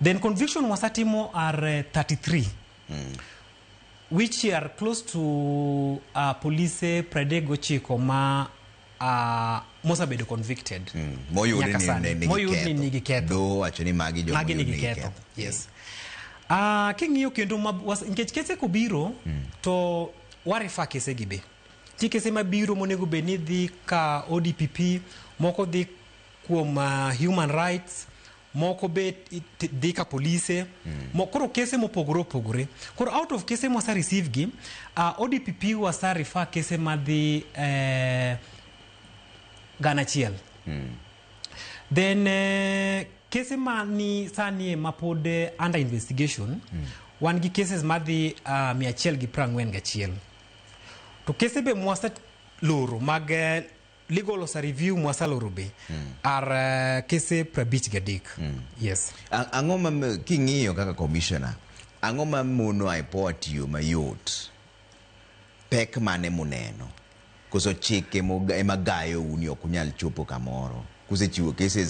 Then conviction wasatimo are 33, which are close to police predego chiko ma mosabedo convicted. Moyudi nigi ketho. Do achoni magi nigi ketho. Yes. King'iyo kendo nkech kese kubiro to warefa kese gibe. Ti kese mabiro monego bedni dhi ka ODPP, moko dhi kuom human rights, moko be dhi ka police, koro kese mopogore opogore. Koro out of kese mwasa receive gi, ODPP wasa refer kese madhi gana chiel. Then kese mani sani mapode under investigation, wan gi cases madhi 141. To kese be mwasa loro mag legal osa review mwasa loro be are kese prabich gadik. Yes. Angoma king'iyo kaka commissioner, angoma muno report you mayot. Pek mane muneno. Koso chike magayo uni okunyal chopo kamoro. Kusechiwo cases